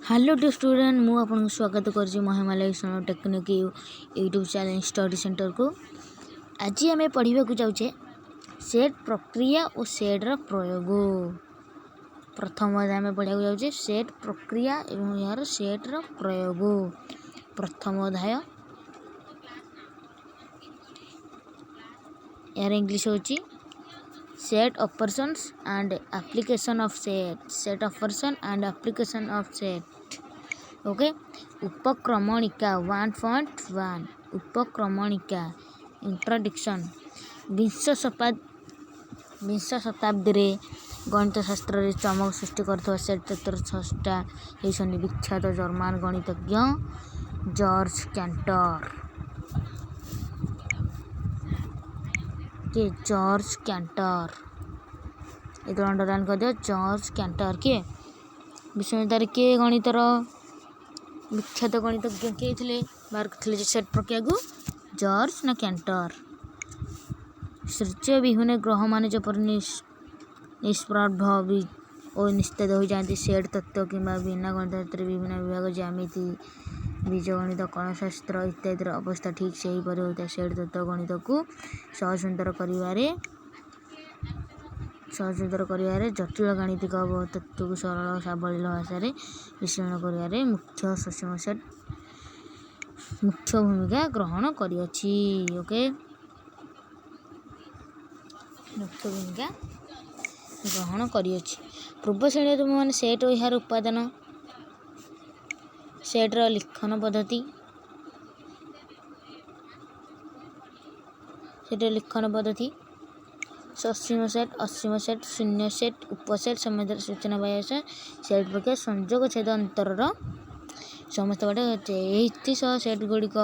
Hello dear student मु आपन स्वागत कर महिमालय technique YouTube channel study centre को। आज आम पढ़ा को जाऊे सेट प्रक्रिया और सेट्र प्रयोग। प्रथम आम पढ़ा को जाऊे सेट प्रक्रिया और यार सेट्र प्रयोग। प्रथम अध्याय यार इंग्लिश होची set operations and application of set operation and application of set। Okay उपक्रमणिका 1.1 उपक्रमणिका इंट्रोडक्शन। विंश शताब्दी रे गणित शास्त्र रे चमक सृष्टि करथवा सेट तत्वर स्रष्टा हेसनि विख्यात जर्मन गणितज्ञ जॉर्ज कैंटर के जॉर्ज कैंटर ये अंडरलाइन कर दिया। जॉर्ज कैंटर के विश्वविद्यालय के गणितर विख्यात गणितज्ञ किए थे बाहर थे सेट प्रक्रिया को जॉर्ज ना कैंटर। सूर्य विहुने ग्रह मान जपर निष्प्रभ और निस्तेज हो जाती सेट तत्व कि बिना गणित विभिन्न विभाग ज्यामिति बीजगणित कणशास्त्र इत्यादि अवस्था ठीक से ही पर होता है। सेट तत्व गणित को सहज सुंदर कर जटिल गाणितिक तत्व को सरल सावलील भाषा विश्लेषण कर मुख्य सक्षम सेट मुख्य भूमिका ग्रहण करियछि। ओके मुख्य भूमिका ग्रहण करियछि। पूर्व श्रेणी तुम मैंने सेट और यार उपादान सेट्र लिखन पद्धति ससीम सेट असीम सेट शून्य सेट उपसेट संबंध सूचना पाइबा सेट प्रक्रिया संयोग छेद अंतर समस्त बाटे सेट गुड़िक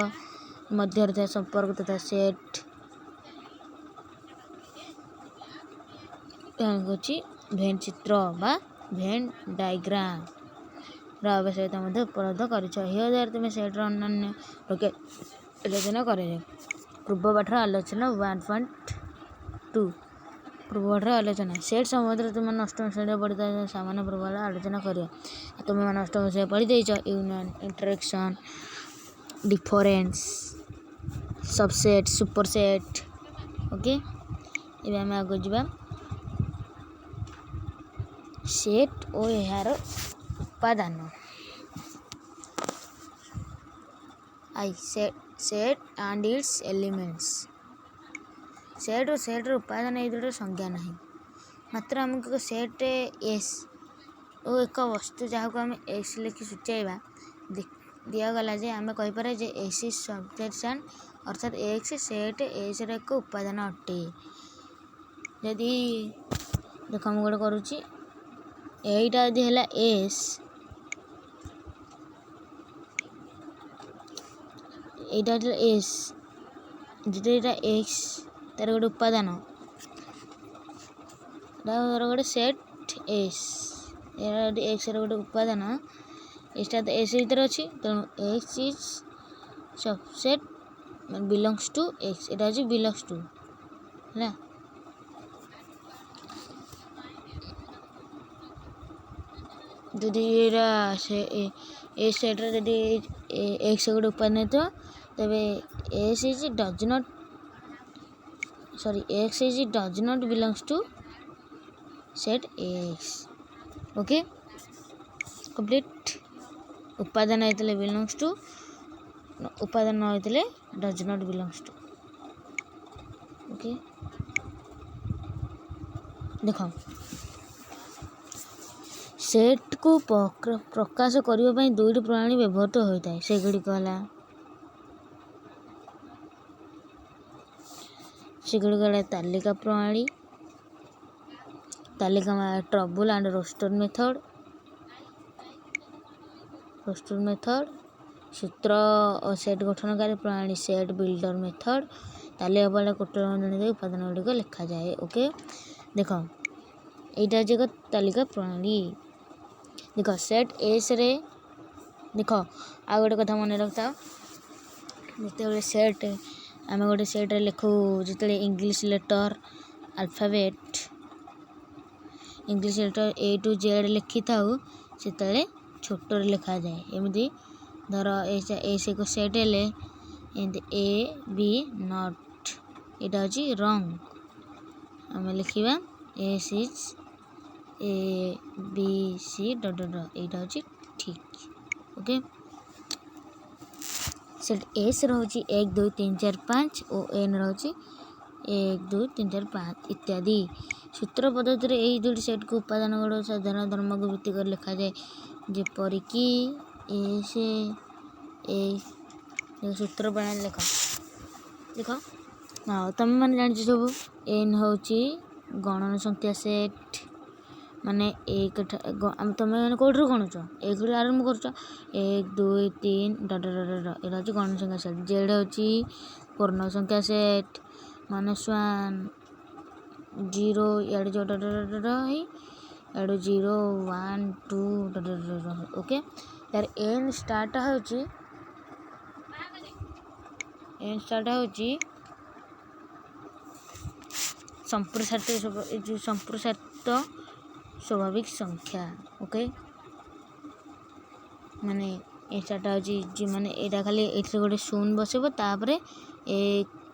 मध्य संपर्क तथा सेट भेन चित्र बा भेन डायग्राम आवश्यकता उपलब्ध कर तुम सेट्र अन्य आलोचना कर। पूर्व पाठर आलोचना 1.2 पूर्व पाठर आलोचना सेट संबंध तुम अष्टम श्रेणी पढ़ी सामान्य प्रभाव आलोचना कर। तुम मैंने अष्टम श्रेणी पढ़ी देच union intersection difference subset superset. Okay ये आम आगे जा सेट और यार उपादान आई set and its elements. Set और सेट्र उपादान ये दुटा संज्ञा नहीं मात्र आमको सेट एस और एक वस्तु जहाँ को आम एक्स लिखि सूचाइबा दिगला जे आम कहीपर जे एस इज सबसेट अर्थात एक्स सेट एस एक उपादान अटे। जदि देख मुझे गोटे करुच्ची यहीटा यदि है एस यहाँ एस जो यहाँ एक्स तार गोटे उपादान गोटे सेट एस एक्स गोटे उपादान एसटा तो एस भर अच्छी तेणु X is subset belongs to X यहाँ हूँ बिलंग्स टू है। जदि ए सेट्रे जदि एक्स गोटे उपादान तो तेरे S is does not belongs to set X. Okay complete उपादान होते बिलंग्स टू उपादान न होते does not belongs to. Okay देख सेट को प्रकाश करने दुईट प्रणाली व्यवहृत होता है सेगुड़िक है तालिका प्रणाली तालिका ट्रबल एंड रोस्टर मेथड सूत्र और सेट गठनकारी प्रणाली सेट बिल्डर मेथड तालिका पढ़ा कोटल बंधनी उपादान गुड़िक लिखा जाए। ओके देख यहाँ एक तालिका प्रणाली देख सेट एस रे देख आ गोटे कथा मन रखता जिते सेट आम गोटे सेट्रे लिखू जो English letter alphabet English letter A to Z लिखी था से छोटर लिखा जाए एमती धर ए से को सेट हेले एमती ए बी नॉट यहाँ हूँ रंग आम लिखा S is A B C dot dot यहाँ हूँ ठीक ओके सेट एस रोचे 1 2 3 4 5 और एन रोचे 1 2 3 4 5 इत्यादि सूत्र पद्धति में यही दुईट सेट को उपादान गुड़ साधारण धर्म को भित्ति कर लिखा जाए जेपरिक एस ए सूत्र प्रणाली लिख देख हाँ तुम मैंने जान सब एन हूँ गणन संख्या सेट माने एक तुम मैंने कौट गणुच एक आरम्भ कर 1 2 3 डट डट डट यहाँ हूँ गणन संख्या सेट जेड हूँ पूर्ण संख्या सेट -1 0 इे जो डट डट डट इे 0 1 2 डट डट ओके यार एन स्टार्ट हूँ संप्रसारित स्वाभाविक संख्या ओके माने एटा हूँ माने यहाँ खाली ये गोटे शून्य बसब तापर 1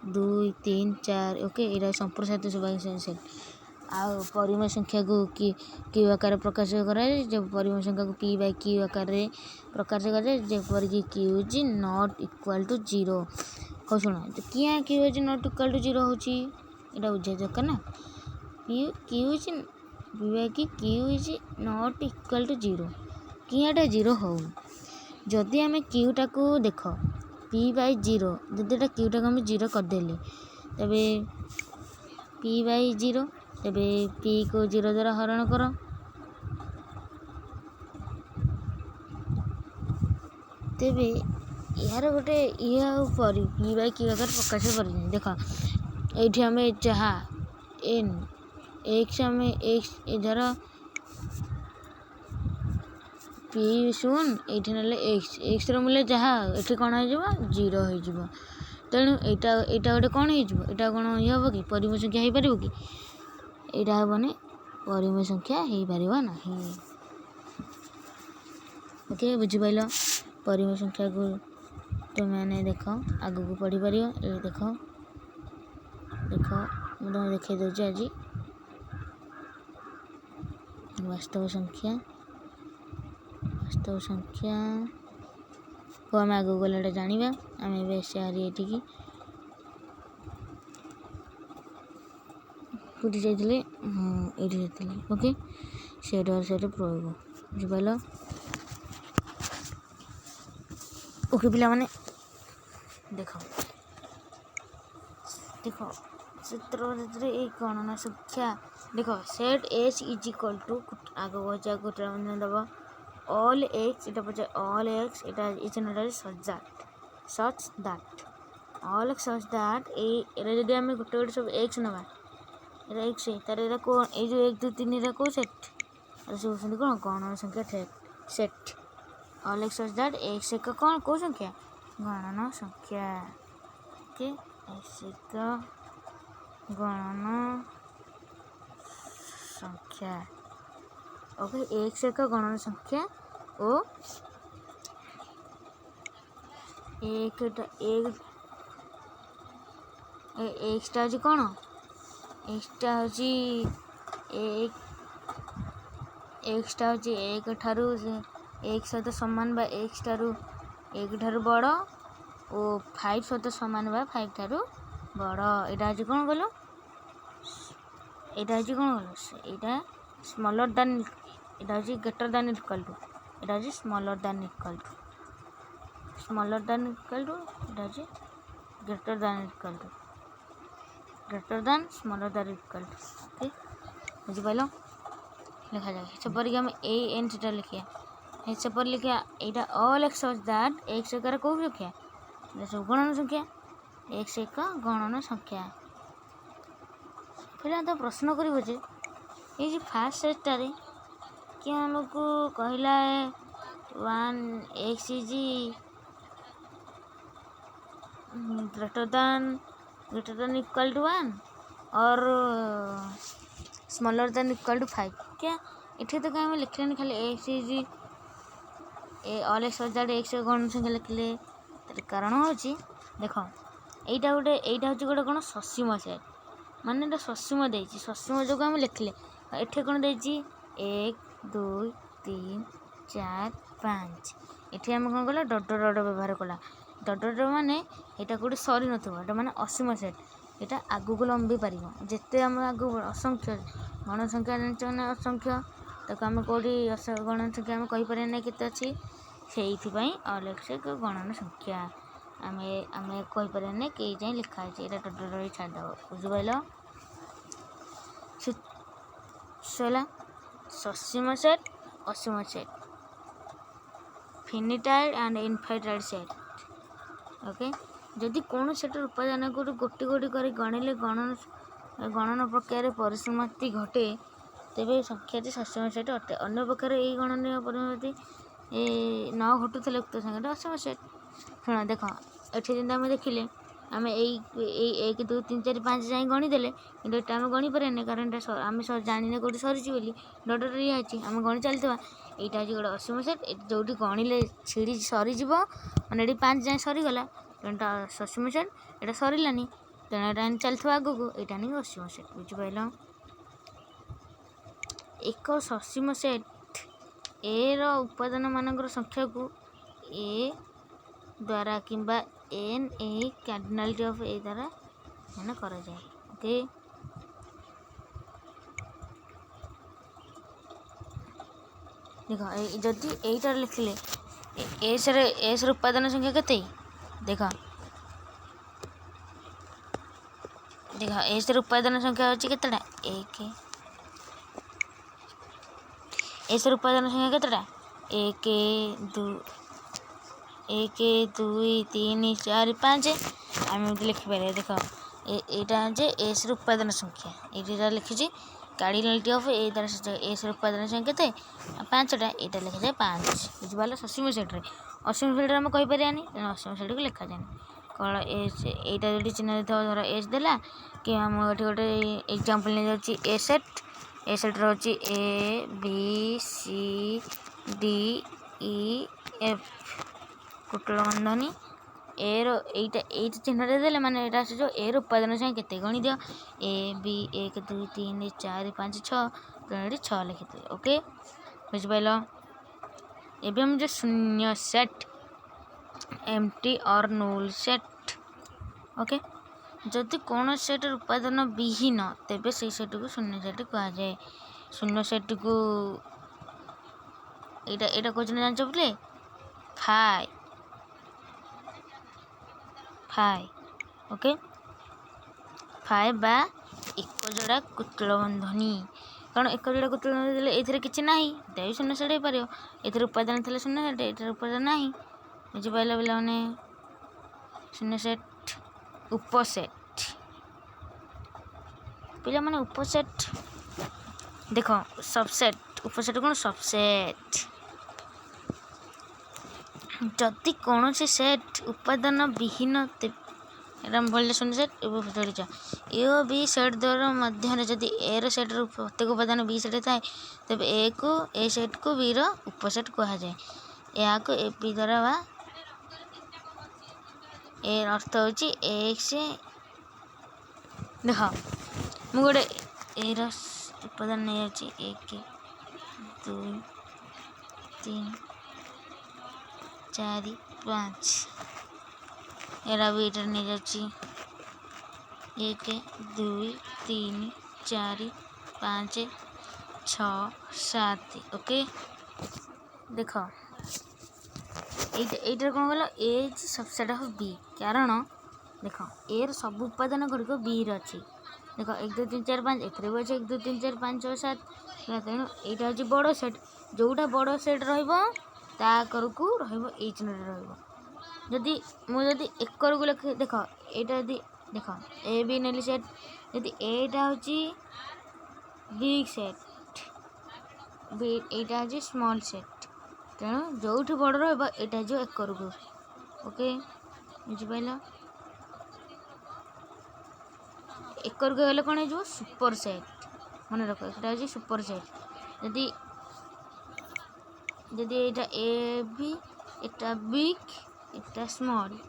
2 3 4 ओके यहाँ संप्रसारित स्वाभाविक संख्या आ परिमेय संख्या को क्यू आकार प्रकाश कराए जब परिमेय संख्या को पी बाय क्यू आकार प्रकाश कराए जेपरिक Q is not equal to 0 हो शुण क्या Q is not equal to 0 हूँ यहाँ बुझा दरकार ना क्यू इज कि Q is not equal to 0 क्या 0 हो जदि आम क्यूटा को देख पी बाय 0 जदि क्यूटा को आम 0 करदेले तेबे पी बाय 0 तेबे पी को 0 द्वारा हरण कर तेबे यार गोटे ये पी बाय क्यू आकार प्रकाश कर देख ये आम जहाँ एन एक्स आम एक्स धर पी शून ये ना एक्स मूल्य जहाँ ये कौन हो 0 हो तेणु यहाँ गोटे कौन हो कौन ये हम कि परिमेय संख्या हो पार कि यहाँ हेनी परिमेय संख्या हो पार ना ओके बुझिपाल परिमेय संख्या को तुमने देख आग को पढ़ी पार ये देख देख मुझे देखा दूसरी आज वास्तव संख्या को आम आग गला जाना आम ए सारी ये कौटी जाइए हाँ ये जाइए ओके से प्रयोग बुझिपाल ओके पिला माने देख देख सूत्र गणना संख्या देख set S is equal to आग बचा गोटे दब ऑल एक्स इटा पचा ऑल एक्स इटा is such that all x such that ये जब आम गोटे गोटे सब एक्स नवा एक्स तार ये कौन ये जो 1 2 3 ये कौ सेट सब कौन गणना संख्या set all x such that x एक कौन कौ संख्या गणना संख्या ओके एक्स एक गणना संख्या ओके एक्स एक गणना संख्या ओ एक एक्सटा हूँ कौन एक्सटा हूँ एक्सटा हूँ एक ठारू एक सहित सामान बा एक्स ठारू एक ठारू बड़ और 5 सहित सामान बा 5 ठारू बड़ यहाँ हूँ कौन बोल यहाँ हूँ कौन बोल यहाँ स्मॉलर दैन यहाँ हूँ ग्रेटर दैन इक्वल टू यहाँ हूँ स्मॉलर दैन इक्वल टू यहाँ हूँ greater than equal to greater than smaller than equal to okay बुझिपाल लिखा जाए सेपरिक आम ए एन से लिखा सेपर लिखा यहाँ all x such that x एक कौ संख्या सब गणना संख्या एक्स एक गणना संख्या फिर तो प्रश्न कर ये फास्ट सेटारे कि आमको कहला 1 x is greater than equal to 1 और स्मॉलर दैन इक्वल टू 5 क्या इतने तो क्या लिखलानी खाली एक्स इज ऑल एक्स सजाड़े एक्स गण संख्या लिखिले तार कारण होची देख एटा होची गोटे कौन ससीम सेट माने एटा ससीम देछि ससीम जो आम लिखिले एठे कौन देछि 1 2 3 4 5 एठी आम कौन कला डट डट व्यवहार कला डट डट माने एटा गोटे सरी नथिबो एटा माने असीम सेट एटा आगु को लंबी पारिबो जेते आम आगु असंख्य गण संख्या जानिछ ना असंख्य ताको आम कोडी गण संख्या आम कहि पारे नै केते अछि सेइथिपाई अलैक्सिक गणन संख्या आमे आमे कहि पारे नै के जाय लिखा है एटा डट डट छाड़ दबो बुझबाइलो सोला ससीम सेट असीम set finite and infinite set okay जदि कौन सेट उपादान को गोटी गोटी कर गणिले गणन प्रक्रिया परिसमाप्ति घटे तेबे संख्याटी ससीम सेट अटे अन्य प्रकार यही गणनीय परिसमाप्ति न घटुले उक्त संख्याटी असीम सेट शुण देख एठी जेंदा आम देखिले आम एक 2 3 4 5 जाए गणिदेले कि आम गणी पारे कारण आम जाने कौटी सरी बोली डट डट आम गणी चलता यहाँ हूँ गोटे असीम सेट जो गणिले छिड़ी सरीज मैंने ये 5 जाए सरीगला तेणुटा ससीम सेट यहाँ सरलानी तेणु यहाँ चलता आग को यहाँ नहीं असीम सेट बुझिपाल एक ससीम सेट ए उपादान मान संख्या को ए द्वारा किंबा एन ए कार्डिनालिटी ऑफ ए द्वारा मैंने करा जाए ओके देख जदि एटार लिखिले एस उपादान संख्या केते देख देख एस उपादान संख्या होची केतेटा एक एस उपादान संख्या केतेटा 1 2 3 4 5 आम लिखिपारे देख यहाँ जे एस उपादान संख्या ये लिखी कार्डिनालिटी ऑफ ए द्वारा एस उपादान संख्या के 5टा यहाँ लिखा जाए 5 बुझिपाल ससीम सेट्रे असीम सेट्रे आम कहीपर तेणु असीम सेट को लिखा जाए कौन एस यहाँ जो चिन्ह धर एस देला कि आम ये गोटे एग्जांपल नहीं जाऊँगी ए सेट्रे हूँ A B C D E F कुटल बंधनी ए चिन्ह देले माने एटा जो ए उपादान संख्या केते गणि दियो ए बी 1 2 3 4 5 6 तेणु 6 लिखिते ओके बुझिपाल एवं हम जो शून्य सेट एम्प्टी और नूल सेट ओके जदि कौन सेट उपादान विहीन तेबे से सेट को शून्य सेट कहा जाए शून्य सेट को एटा क्वेश्चन जानछ बोले फाइ ओके फाइ बा एक जोड़ा कुतल बंधनी कारण एक जोड़ा कुतल बंधनी देले एथिरे किछि नाही देय शून्य सेट हो पारियो एथिरे उपादान थले शून्य सेट एथिरे उपादान नाही बुझि पाइला पिला माने शून्य सेट उपसेट पिला माने उपसेट देखो सबसेट उपसेट कोन सबसेट जदि कौन से सेट उपादान विहीन बोलने शून्य सेट ए और बी सेट द्वारा मध्य जदि ए रेट प्रत्येक उपादान बी सेट थाए तेज ए सेट को बी उपसेट कह जाए या ए बी द्वारा बा ए अर्थ हूँ एक्स देख मु गोटे ए उपादान नहीं जाऊँ 1 2 3 4 5 एरा भी इधर नहीं जाऊँ 1 2 3 4 5 6 7 ओके देख ये कौन गल ए सबसेट ऑफ बी कारण देख ए सब उपादान गुड़िक बी रही देख 1 2 3 4 5 एथरे भी अच्छे 1 2 3 4 5 6 7 तेणु यहाँ हूँ बड़ सेट जोटा बड़ सेट रकरकू रही चिन्ह रही मुझे एकर को लिख देख यहाँ देख ए बी नेली सेट यदि एटा हूँ बिग सेट बी यहाँ हूँ स्मॉल सेट तेणु जो बड़ रहा जो एकर को ओके बुझिपाल एकर को गले कौन हो सुपर सेट मन रख यहाँ हूँ सुपर सेट यदि जदि एटा ए भी एटा बिग एटा स्मॉल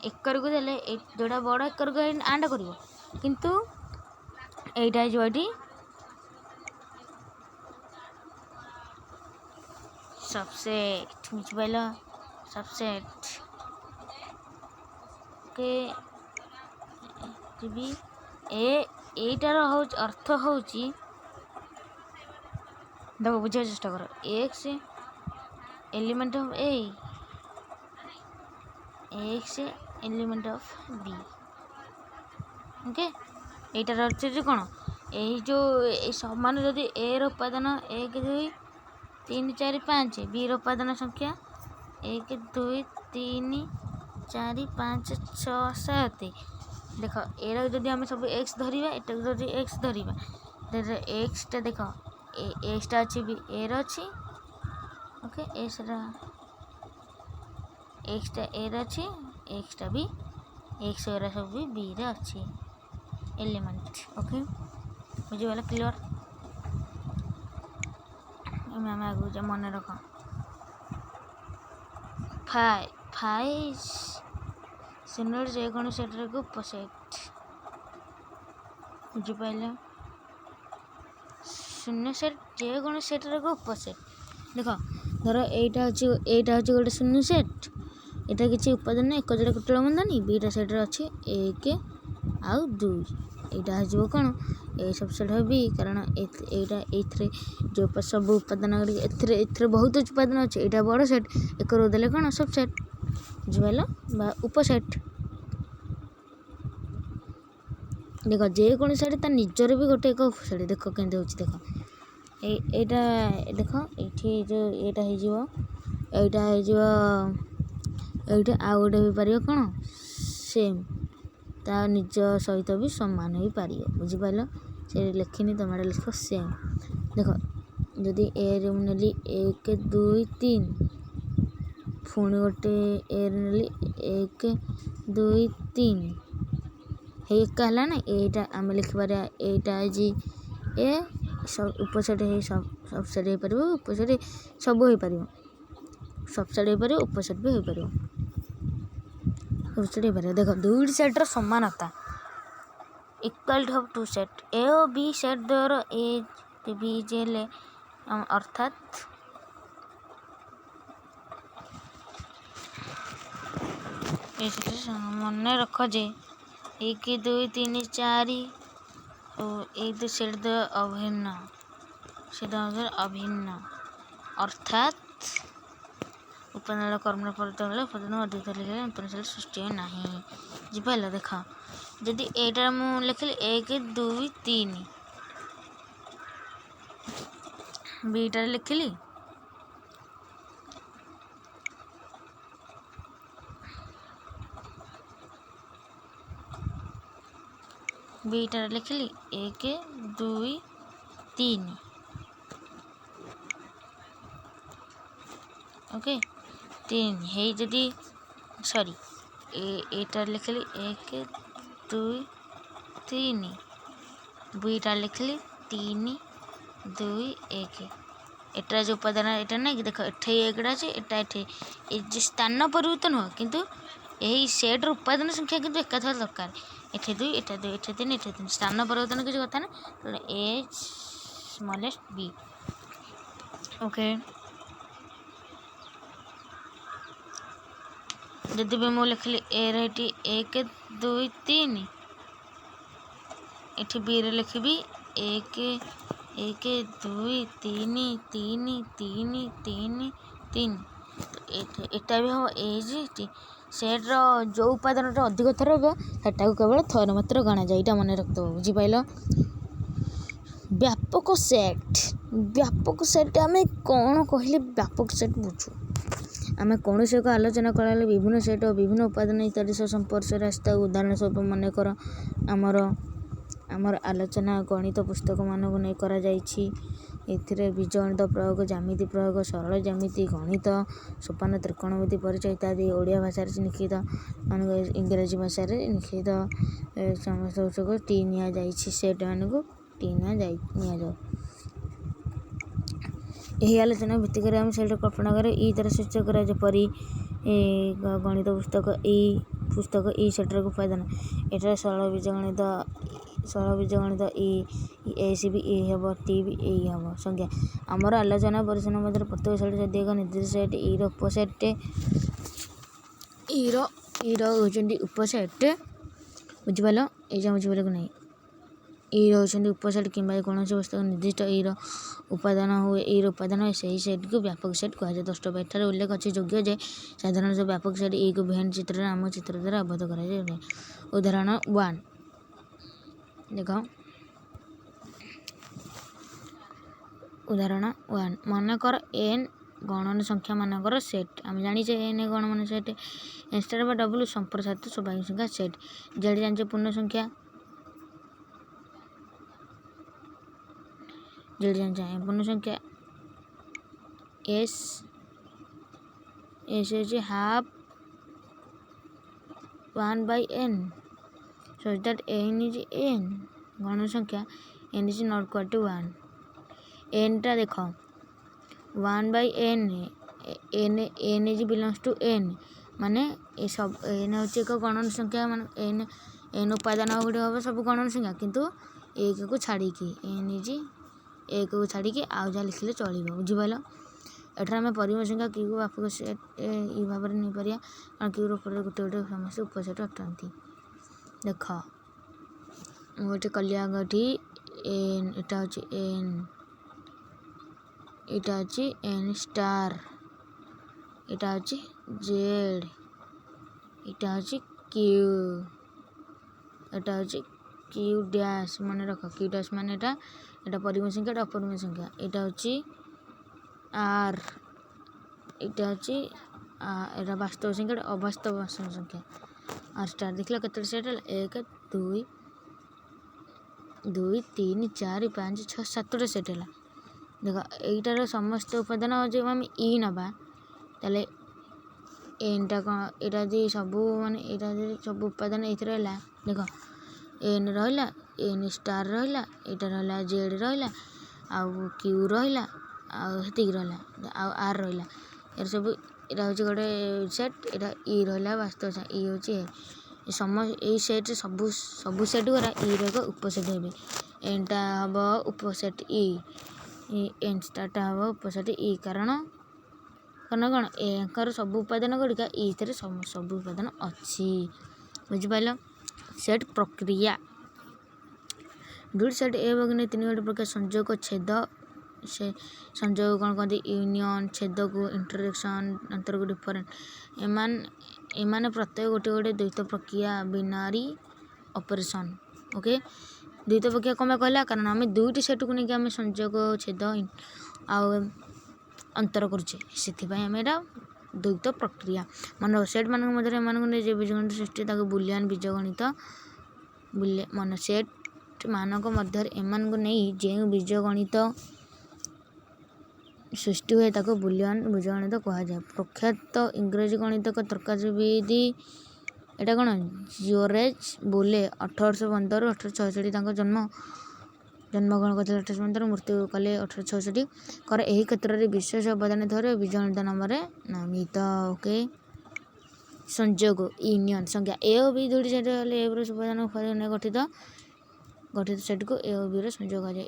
एकर को देले जोड़ा बड़ एकर को आंड करिवो किंतु एटा जो एटी सबसेट बुझिपाइल सबसेट के भी एटार हो अर्थ होची देखो बुझा चेष्टा कर x element of A x element of B okay एटार अर्थ जे कोन एही जो समान जदि ए रो उपादान 1 2 3 4 5 बी रो उपादान संख्या 1 2 3 4 5 6 7 देख ए जदि आम सब एक्स धरिबा एटा जदि एक्स धरिबा एक्स टा देख एक्स टा अच्छी भी ए अच्छी ओके एक्स टा ए अच्छी एक्स टा भी एक्स एरा सब भी बी रे अच्छी एलिमेंट ओके बुझीगला क्लियर मैम आगु जा मन रख फाइव शून्य जेको सेटर को उपसेट बुझिपाइल शून्य सेट जेको सेटर को उपसेट देख धर एटा हूँ गोटे शून्य सेट एटा किसी उपादान एक जोड़ा कुटल बंधानी बीटा सेट्रे अच्छी 1 आउ 2 यहाँ हो कौन ए सब सेट बी कारण एथरे जो सब उपादान गुड़ी बहुत उपादान अच्छे यहाँ बड़ सेट एक देले कौन सब सेट बुझिपाल उपसेट देख जेको सेट ता निजर भी गोटे एक उपसेट देख केंदे होची देख एटा देख ये जो एटा एटा आउ गोटे भी पार कौन सेम ता निज सहित भी समान हो पार बुझिपाल से लिखिनी तुम लिख सेम देख जदि ए नेली 1 2 3 पुणी गोटे ए नेली 1 2 3 हे एक है ना यहाँ आम लिखिपार यहाँ जी ए सब उपसेट सबसेट हो पार उपसेट सब हो पार सबसेट हो पार उपसेट भी हो पार उपसेट हो पार देख दुईट सेट्र समानता equal to two set A और बी सेट द्वार ए बी जेले अर्थात मन रख जे 1 2 3 4 और एक सेट अभिन्न से अभिन्न अर्थात उपादान कर्म परिवर्तन उपादान अधिक लिखे उपनिषद सृष्टि ना बुझिपाल देख जदि एटा मु लिखिली 1 2 3 बीटा लिखिली बीटा लिखिली 1 2 3 ओके 3 है जदि सॉरी एटा लिखिली 1 2 3 बीटा लिखिली 3 2 1 एटा जो उपादान एटा ना कि देख एठे एकड़ा अछि एटा एठे ए जे स्थान परिवर्तन हो किंतु यही सेट र उपादान संख्या किंतु एका था दरकार एठे 2 एठे 2 एठे 3 एठे 3 स्थान परिवर्तन किसी कथा ना ए स्मॉलेस्ट बी ओके जदि भी मुझे लिखली ए रेटी 1 2 3 एठी बी रे लिखबी 1 1 2 3 3 3 3 3 एटा भी हम ए सेट्र जो उपादान अधिक थर होटा केवल थर मात्र गणा जाए यहाँ मन रखते बुझिपाल व्यापक सेट आम कौन कहले व्यापक सेट बुझू आम कौन से एक आलोचना कला विभिन्न सेट और विभिन्न उपादान इत्यादि संपर्श आसता उदाहरण स्वरूप मनकर आमर आलोचना गणित पुस्तक मानक नहीं करा जाइछि एथिरे बीजगणित प्रयोग ज्यामिति प्रयोग सरल ज्यामिति गणित सोपान त्रिकोणमिति परिचय इत्यादि ओडिया भाषा लिखित इंग्राजी भाषा लिखित समस्त पुस्तक टी नि सेट मान को टी नि जाओ ଏହି ଆଲୋଚନା ଭିତ୍ତି କରି ଆମେ ସେଟ୍ର କଳ୍ପନା କରି ଇ ଦ୍ୱାରା ସୂଚକ କରା ଯେପରି ଗଣିତ ପୁସ୍ତକ ଇ ସେଟ୍ର ଉପାଦାନ। ଏଠାରେ ସରଳ ବୀଜଗଣିତ ଇ ଏସ୍ ବି ଇ ହେବ, ଟି ବି ଇ ହେବ। ସଂଜ୍ଞା ଆମର ଆଲୋଚନା ପରିଚ୍ଛନ୍ନ ମଧ୍ୟରେ ପ୍ରତ୍ୟେକ ସେଟ୍ ଯଦି ଏକ ନିର୍ଦ୍ଦିଷ୍ଟ ସେଟ୍ ଇର ଉପସେଟ୍ ଇର ହେଉଛନ୍ତି ଉପସେଟ୍, ବୁଝିପାରିଲ? ଏଇଟା ବୁଝିପାରିଲ କି ନାହିଁ? ଇର ହେଉଛନ୍ତି ଉପସେଟ୍ କିମ୍ବା କୌଣସି ବସ୍ତୁକୁ ନିର୍ଦ୍ଦିଷ୍ଟ ଇର ଉପାଦାନ ହୁଏ। ଇର ଉପାଦାନ ସେହି ସେଟ୍କୁ ବ୍ୟାପକ ସେଟ୍ କୁହାଯାଏ। 10 ଏଠାରେ ଉଲ୍ଲେଖ ଅଛି ଯୋଗ୍ୟ ଯେ ସାଧାରଣତଃ ବ୍ୟାପକ ସେଟ୍ ଇକୁ ଭେନ୍ ଚିତ୍ରରେ ଆମ ଚିତ୍ର ଦ୍ୱାରା ଅବଗତ କରାଯାଏ। ଉଦାହରଣ 1 ଦେଖ। ଉଦାହରଣ 1 ମନେକର n ଗଣନ ସଂଖ୍ୟା ମାନଙ୍କର ସେଟ୍। ଆମେ ଜାଣିଛେ n ଗଣନ ସେଟ୍ n ଷ୍ଟାର ବା ଡବ୍ଲୁ ସମ୍ପ୍ରସାରିତ ସ୍ୱାଭାବିକ ସଂଖ୍ୟା ସେଟ୍। ଜେଡ୍ ଜାଣିଛେ ପୂର୍ଣ୍ଣ ସଂଖ୍ୟା, ଜେଡ୍ ଜାଣିଛେ ପୂର୍ଣ୍ଣ ସଂଖ୍ୟା। ଏସ୍ ହେଉଛି half 1/n such that n is n ଗଣନ ସଂଖ୍ୟା n is not equal to 1। n ଟା ଦେଖ 1/n n is belongs to n ମାନେ ଏ ସବୁ n ହେଉଛି ଏକ ଗଣନ ସଂଖ୍ୟା, ମାନେ n ଉପାଦାନ ଗୁଡ଼ିକ ହେବ ସବୁ ଗଣନ ସଂଖ୍ୟା, କିନ୍ତୁ ଏକକୁ ଛାଡ଼ିକି n is ଏକକୁ ଛାଡ଼ିକି ଆଉ ଯାହା ଲେଖିଲେ ଚଳିବ, ବୁଝିପାରିଲ? ଏଠାରେ ଆମେ ପରିମ ସଂଖ୍ୟା କ୍ୟୁକୁ ବ୍ୟାପକ ସେଟ୍ ଇ ଭାବରେ ନେଇପାରିବା, କାରଣ କ୍ୟୁର ଉପରେ ଗୋଟେ ଗୋଟେ ସମସ୍ତେ ଉପସେଟ୍ ଅଟନ୍ତି। ଦେଖ ମୁଁ ଗୋଟେ କଲି ଆଗ ଏଠି n, ଏଟା ହେଉଛି n, ଏଇଟା ଅଛି n ଷ୍ଟାର, ଏଇଟା ଅଛି ଜେଡ୍, ଏଇଟା ଅଛି କ୍ୟୁ, ଏଇଟା ହେଉଛି କ୍ୟୁ ଡ୍ୟାସ୍। ମନେ ରଖ କ୍ୟୁ ଡ୍ୟାସ୍ ମାନେ ଏଇଟା ପରିମ ସଂଖ୍ୟା, ଏଇଟା ଅପରିମ ସଂଖ୍ୟା। ଏଇଟା ହେଉଛି ଆର୍, ଏଇଟା ହେଉଛି ଏଇଟା ବାସ୍ତବ ସଂଖ୍ୟା, ଏଇଟା ଅବାସ୍ତବ ସଂଖ୍ୟା। ଆର୍ ଷ୍ଟାର ଦେଖିଲ କେତେଟା ସେଟ୍ ହେଲା? 1 2 3 4 5 6 7ଟା ସେଟ୍ ହେଲା। ଦେଖ ଏଇଟାର ସମସ୍ତ ଉପାଦାନ ଯେଉଁ ଆମେ ଇ ନେବା, ତାହେଲେ ଏନ୍ଟା କ'ଣ, ଏଇଟା ଯଦି ସବୁ ମାନେ ଏଇଟା ଯଦି ସବୁ ଉପାଦାନ ଏଇଥିରେ ହେଲା, ଦେଖ ଏନ୍ ରହିଲା, ଏନ୍ ଷ୍ଟାର ରହିଲା, ଏଇଟା ରହିଲା ଜେଡ୍ ରହିଲା, ଆଉ କ୍ୟୁ ରହିଲା, ଆଉ ସେତିକି ରହିଲା, ଆଉ ଆର୍ ରହିଲା। ଏର ସବୁ ଏଇଟା ହେଉଛି ଗୋଟେ ସେଟ୍, ଏଇଟା ଇ ରହିଲା ବାସ୍ତବ ସଂଖ୍ୟା, ଇ ହେଉଛି ଏଇ ସେଟ୍ରେ ସବୁ ସେଟ୍ ଗୁରା ଇର ଏକ ଉପସେଟ୍ ହେବେ। ଏନ୍ଟା ହେବ ଉପସେଟ୍ ଇ, ଏନ୍ ଷ୍ଟାରଟା ହେବ ଉପସେଟ୍ ଇ, କାରଣ କ'ଣ ଏଙ୍କର ସବୁ ଉପାଦାନ ଗୁଡ଼ିକ ଇଥିରେ ସବୁ ଉପାଦାନ ଅଛି, ବୁଝିପାରିଲ? ସେଟ୍ ପ୍ରକ୍ରିୟା। ଦୁଇଟି ସେଟ୍ ଏ ବଗିନେ 3 ଗୋଟି ପ୍ରକାର ସଂଯୋଗ ଛେଦ, ସେ ସଂଯୋଗ କ'ଣ କହନ୍ତି? ୟୁନିୟନ। ଛେଦକୁ ଇଣ୍ଟରସେକ୍ସନ୍, ଅନ୍ତରକୁ ଡିଫରେଣ୍ଟ। ଏମାନେ ପ୍ରତ୍ୟେକ ଗୋଟେ ଦ୍ୱୈତ ପ୍ରକ୍ରିୟା, ବିନାରୀ ଅପରେସନ୍। ଓକେ, ଦ୍ୱୈତ ପ୍ରକ୍ରିୟା କ'ଣ ପାଇଁ କହିଲା? କାରଣ ଆମେ ଦୁଇଟି ସେଟ୍କୁ ନେଇକି ଆମେ ସଂଯୋଗ, ଛେଦ ଆଉ ଅନ୍ତର କରୁଛେ, ସେଥିପାଇଁ ଆମେ ଏଇଟା ଦ୍ୱୈତ ପ୍ରକ୍ରିୟା। ମାନେ ସେଟ୍ ମାନଙ୍କ ମଧ୍ୟରେ ଏମାନଙ୍କୁ ନେଇ ଯେ ବୀଜଗଣିତ ସୃଷ୍ଟି ତାକୁ ବୁଲିଆନ୍ ବୀଜଗଣିତ ମାନେ ସେଟ୍ ମାନଙ୍କ ମଧ୍ୟରେ ଏମାନଙ୍କୁ ନେଇ ଯେଉଁ ବୀଜଗଣିତ ସୃଷ୍ଟି ହୁଏ ତାକୁ ବୁଲିଆନ୍ ବୀଜଗଣିତ କୁହାଯାଏ। ପ୍ରଖ୍ୟାତ ଇଂରାଜୀ ଗଣିତକ ତର୍କବିଦ ଏଇଟା କ'ଣ? ଜର୍ଜ ବୋଲେ 1815 1866 ତାଙ୍କ ଜନ୍ମଗ୍ରହଣ କରିଥିଲେ 1815, ମୃତ୍ୟୁ କଲେ 1866। କର ଏହି କ୍ଷେତ୍ରରେ ବିଶେଷ ଅବଦାନ ଥିବାରୁ ବୀଜଗଣିତ ନାମରେ ନାମିତ। ଓକେ, ସଂଯୋଗ ୟୁନିୟନ। ସଂଖ୍ୟା ଏ ଓ ବି ଦୁଇଟି ସେଟ୍ ହେଲେ ଏ ର ଉପାଦାନ ଗଠିତ ସେଟ୍କୁ ଏ ଓ ବିର ସଂଯୋଗ କୁହାଯାଏ।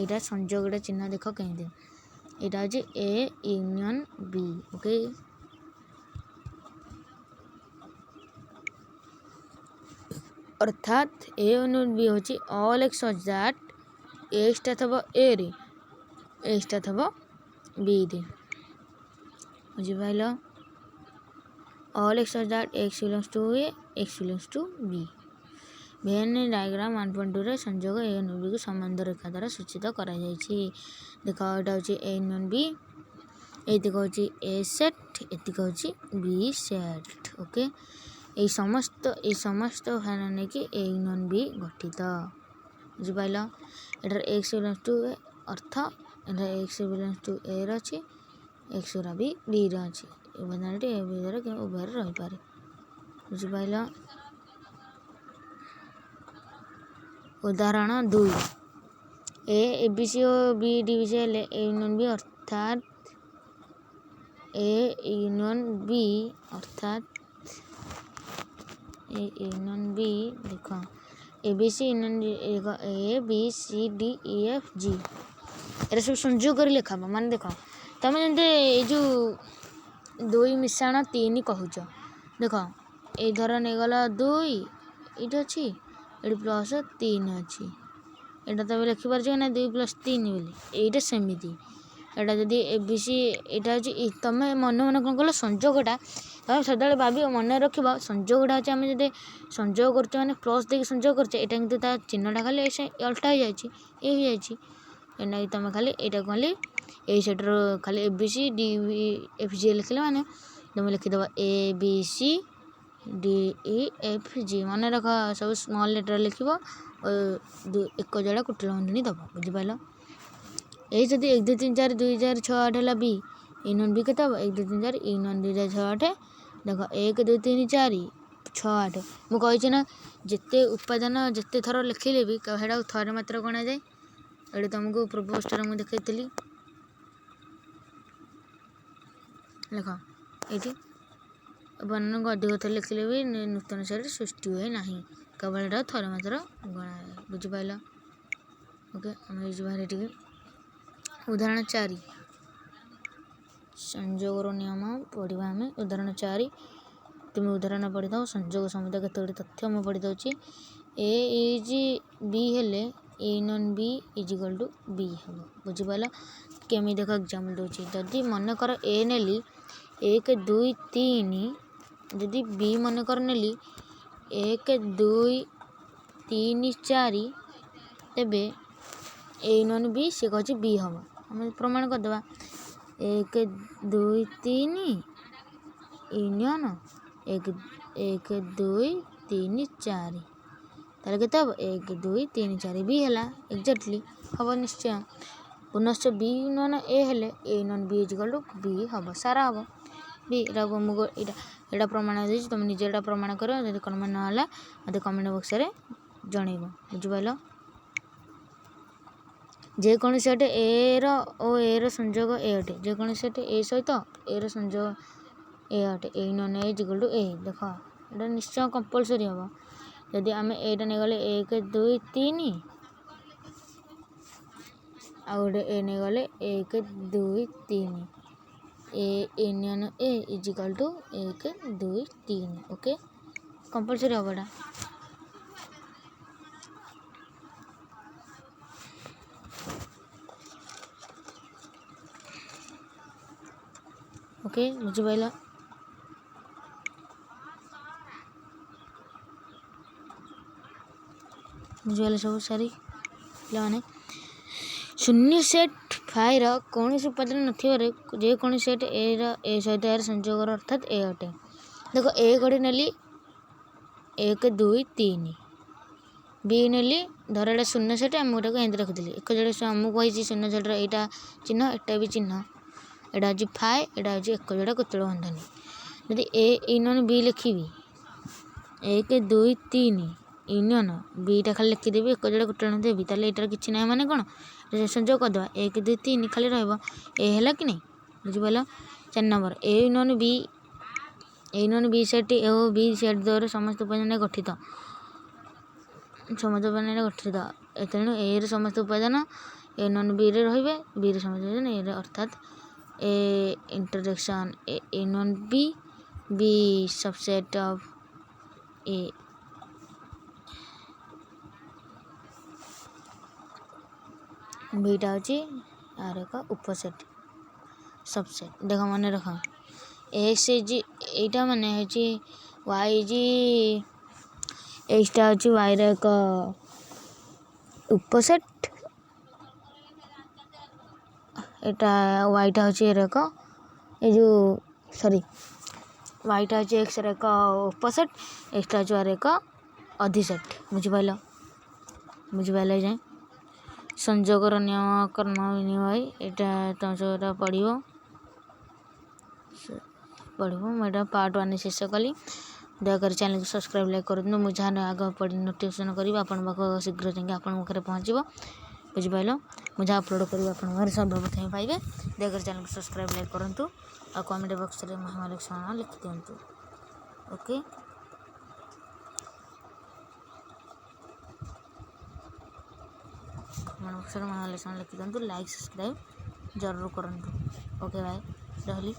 ଏଇଟା ସଂଯୋଗଟା ଚିହ୍ନ ଦେଖ କେମିତି, ଏଇଟା ହେଉଛି ଏ ୟୁନିୟନ ବି। ଓକେ, ଅର୍ଥାତ୍ ଏ ୟୁନିୟନ ବି ହେଉଛି ଅଲ୍ ଏକ୍ସ ସଚ୍ ଦ୍ୟାଟ୍ ଏକ୍ସଟା ଥିବ ଏରେ, ଏକ୍ସଟା ଥିବ ବିରେ, ବୁଝିପାରିଲ? All x such that x belongs to A, x belongs to B. Venn diagram 1.2ରେ ସଂଯୋଗ ଏ ୟୁନିୟନ ବିକୁ ସମ୍ବନ୍ଧ ରେଖା ଦ୍ୱାରା ସୂଚିତ କରାଯାଇଛି। ଦେଖ ଏଇଟା ହେଉଛି ଏ ୟୁନିୟନ ବି, ଏଇତିକ ହେଉଛି ଏ ସେଟ୍, ଏତିକ ହେଉଛି ବି ସେଟ୍। ଓକେ, এই সমস্ত ভাবনা নেইকি এ ୟୁନିୟନ ବି ଗଠିତ, ବୁଝିପାରିଲ? ଏଠାରେ ଏକ୍ସ ବିଲଙ୍ଗସ୍ ଟୁ ଏ ଅର୍ଥ ଏଠାରେ ଏକ୍ସ ବିଲଙ୍ଗସ୍ ଟୁ ଏ ର ଅଛି, ଏକ୍ସ ଗୁରା ବି ବି ର ଅଛି। ଉପାଦାନଟି ଏ ବି ଦ୍ୱାରା କିମ୍ବା ଉଭୟରେ ରହିପାରେ, ବୁଝିପାରିଲ? ଉଦାହରଣ 2 ଏ ବି ସି ଓ ବି ଡିଭିଜନ୍ ହେଲେ ଏ ୟୁନିୟନ ବି अर्थात ए यूनियन बी अर्थात ए यूनियन बी देख A B C union A B C D E F G एरा सब संयोग कर लिखा मान देख तुम जमी जो 2 मिशाण 3 कहूच देख ये धर नहीं गला 2 ये अच्छी ये प्लस 3 अच्छी एटा तुम लिखिपार ना 2 + 3 बोली यहीटा सेमती एटा जदि ए बी सी यहाँ हूँ तुम मन मन कौन कल संयोगटा तुम सदा भाव मन रख संयोगटा अच्छे आम जब संयोग करते मैंने प्लस देख संयोग करते यहाँ कितु चिन्हटा खाली अल्टा हो जाए तुम खाली यहाँ खाली यही सेटर खाली A B C D F G लिखले मैंने तुम लिखिदेव A B C D E F G मन रख सब स्मॉल लेटर लिख एक जड़ा कुटिल बंधनी दब बुझिपाल यही जब 1 2 3 4 2 4 6 8 है बी यूनियन बी के 1 2 3 4 यूनियन 2 6 8 देख 1 2 3 4 6 8 मुझे ना जिते उपादान जिते थर लिखिले भी सेटा थे मात्र गणा जाए ये तुमको पूर्व पोस्टर मुझे देखी लिख ये वर्णन को अधिक थर लिखिले भी नूतन शैली सृष्टि हुए ना केवल यहाँ थे मात्र गणा बुझिपाल ओके आम बाहर उदाहरण 4 संयोगर नियम पढ़ा आम उदाहरण 4 तुम उदाहरण पढ़ी था संयोग समुदाय केतोटी तथ्य मुझे पढ़ी दूसरी ए इज बी हेले union B is equal to B हम बुझिपाल केमी देख एग्जाम दूसरी जदि मनकर ए नेली 1 2 3 जदि बी मनकर नेली 1 2 3 4 तेबे ए यूनियन बी सी कह बी हम आम प्रमाण करदे 1 2 3 यूनियन 1 2 3 4 तार के 1 2 3 4 बी है एक्जाक्टली हम निश्चय पुनश्च बी यूनियन ए हेले A union B is equal to B हम सारा हम बी यहाँ प्रमाण दे तुम निजे प्रमाण कर जब कमेंट ना मत कमेंट बॉक्स में जनइब बुझिपाल जेको सेट ए रो ए संयोग ए अटे जेको सेट ए सहित ए रो संयोग ए अटे A union A is equal to A देख ये निश्चय कंपलसरी हम जदि आम एटा नहीं गले 1 2 3 आ गोटे ए नहीं गले 1 2 3 A union A is equal to 1 2 3 okay compulsory हम एटा ओके बुझिपाल बुझिपाल सब सारी पे शून्य सेट फाइर कौन उपादान नोकि सेट ए सहित यार संयोग अर्थात ए अटे देख ए घड़ी नेली 1 2 3 बी नेली धर एटा शून्य सेट आम गोटा एमती रखिदी एक जोड़े आमको कही शून्य सेट्र यहाँ चिन्ह एटा भी चिन्ह एटा हूँ फाए एटा हूँ एक जोड़ा कुतल बंधनी जदि ए यूनियन बी लिखी 1 2 3 यूनियन बीटा खाली लिखिदेवी एक जोड़ा कुतल बंधी देवी ताल यार कि ना माने कौन संयोग करदे 1 2 3 खाली रहा कि नहीं बुझिपाल 4 number A union B set A और बी सेट द्वारा समस्त उपादान गठित तेणु ए समस्त उपादान ए यूनियन बी रे बी रे समस्त उपादान ए अर्थात A intersection A union B subset of A बीटा हूँ यार एक उपसेट सबसेट देख मन रख एक्स एटा माने हूँ वाई एक्सटा हूँ वाई एक उपसेट एटा वाईटा हूँ एक ये जो सॉरी वाईटा हूँ एक्स एक उपसेट एक्सटा हूँ यार एक अधिसेट बुझिपाल जाए संयोगर नियम कर्म विनिमय यहाँ तुम सब पढ़ पार्ट 1 शेष कली दयाकर चैनल को सब्सक्राइब लाइक कर दिखाँ मुझे जहाँ आग पढ़ी नोटिफिकेशन करी आप शीघ्र जाकि आप पाखे पहुँच बुझिपाल। मुझे अपलोड करूँ आप सर्वप्रथम पाइबे। दयाकर चैनल को सब्सक्राइब लाइक करूँ और कमेंट बॉक्स में महालक्ष्मण लिखि दिंतु। ओके कमेंट बॉक्स में महालक्ष्मण लिखि दिंतु। लाइक सब्सक्राइब जरूर करूँ। ओके बाय रही।